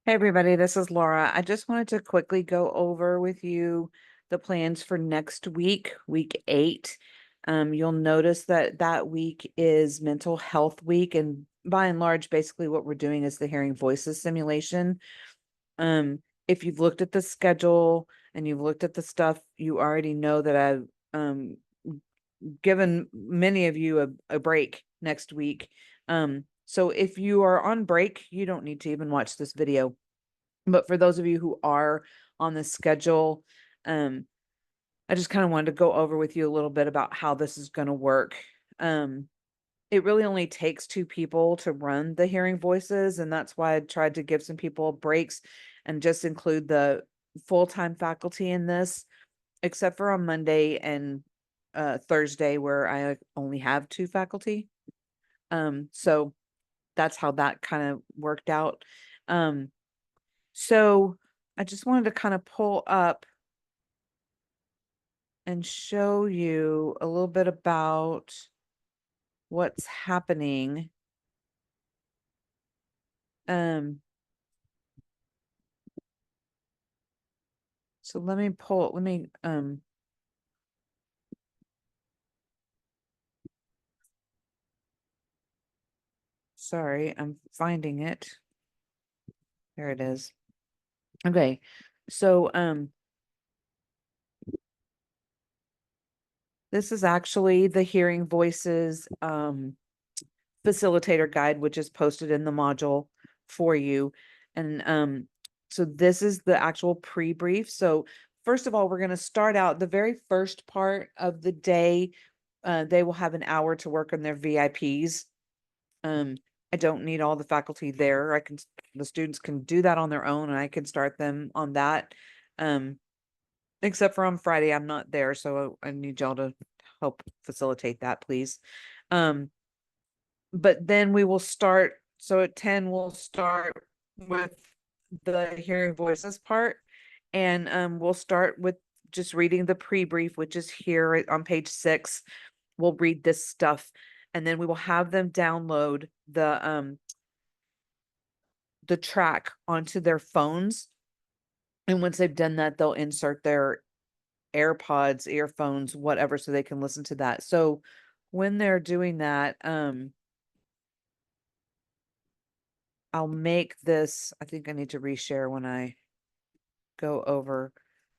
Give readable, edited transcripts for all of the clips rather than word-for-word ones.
Hey everybody, this is Laura. I just wanted to quickly go over with you the plans for next week, week 8. You'll notice that that week is mental health week, and by and large, basically what we're doing is the hearing voices simulation. If you've looked at the schedule and you've looked at the stuff, you already know that I've given many of you a break next week. So if you are on break, you don't need to even watch this video. But for those of you who are on the schedule, um, I just kind of wanted to go over with you a little bit about how this is going to work. Um, it really only takes 2 people to run the hearing voices, and that's why I tried to give some people breaks and just include the full-time faculty in this, except for on Monday and Thursday, where I only have 2 faculty. So that's how that kind of worked out. So I just wanted to kind of pull up and show you a little bit about what's happening. So let me sorry, I'm finding it. There it is. Okay. So this is actually the Hearing Voices facilitator guide, which is posted in the module for you. And so this is the actual pre-brief. So first of all, we're going to start out the very first part of the day. They will have an hour to work on their VIPs. I don't need all the faculty there. The students can do that on their own, and I can start them on that. Except for on Friday, I'm not there, so I need y'all to help facilitate that, please. But then we will start. So at 10, we'll start with the hearing voices part, and we'll start with just reading the pre-brief, which is here on page 6. We'll read this stuff, and then we will have them download the track onto their phones. And once they've done that, they'll insert their AirPods, earphones, whatever, so they can listen to that. So when they're doing that, I'll make this, I think I need to reshare when I go over.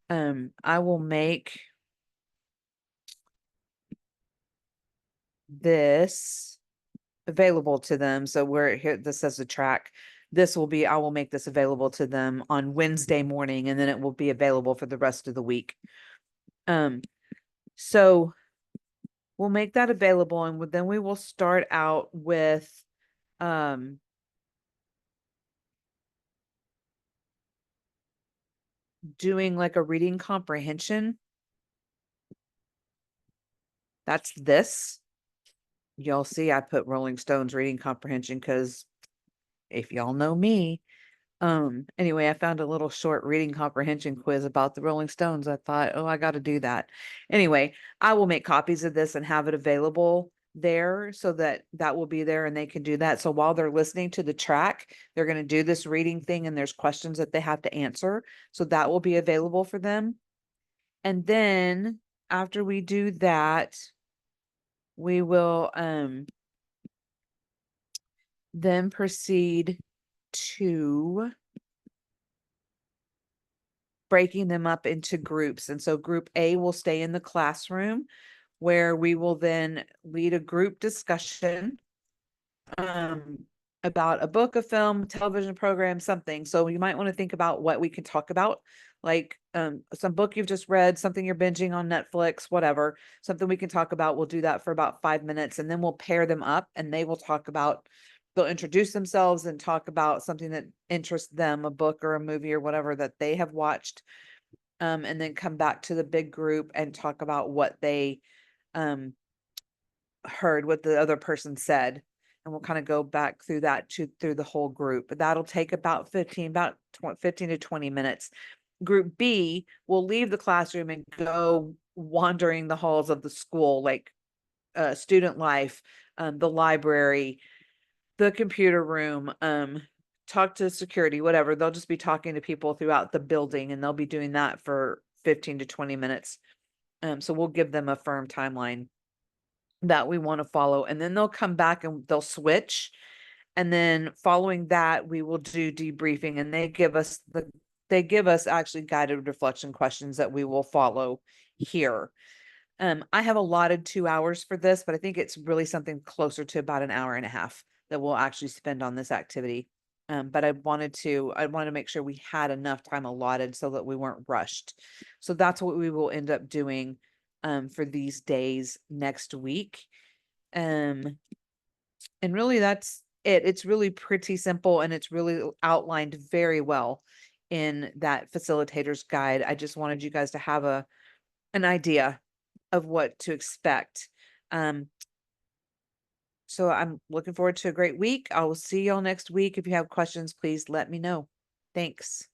I will make this available to them. So where here, this says the track, I will make this available to them on Wednesday morning, and then it will be available for the rest of the week. So we'll make that available, and then we will start out with, doing like a reading comprehension. That's this. Y'all see, I put Rolling Stones reading comprehension because if y'all know me, anyway, I found a little short reading comprehension quiz about the Rolling Stones. I thought, oh, I got to do that. Anyway, I will make copies of this and have it available there so that that will be there and they can do that. So while they're listening to the track, they're going to do this reading thing and there's questions that they have to answer. So that will be available for them. And then after we do that, we will then proceed to breaking them up into groups. And so group A will stay in the classroom, where we will then lead a group discussion about a book, a film, television program, something. So you might want to think about what we can talk about, like some book you've just read, something you're binging on Netflix, whatever, something we can talk about. We'll do that for about 5 minutes, and then we'll pair them up and they will talk about, they'll introduce themselves and talk about something that interests them, a book or a movie or whatever that they have watched. And then come back to the big group and talk about what they heard, what the other person said. And we'll kind of go back through that through the whole group. But that'll take about 15 to 20 minutes. Group B will leave the classroom and go wandering the halls of the school, like student life, the library, the computer room, talk to security, whatever. They'll just be talking to people throughout the building, and they'll be doing that for 15 to 20 minutes. So we'll give them a firm timeline that we want to follow, and then they'll come back and they'll switch. And then following that, we will do debriefing, and they give us actually guided reflection questions that we will follow here. I have allotted 2 hours for this, but I think it's really something closer to about an hour and a half that we'll actually spend on this activity. But I wanted to make sure we had enough time allotted so that we weren't rushed. So that's what we will end up doing for these days next week. And really that's it. It's really pretty simple, and it's really outlined very well in that facilitator's guide. I just wanted you guys to have an idea of what to expect. So I'm looking forward to a great week. I will see y'all next week. If you have questions, please let me know. Thanks.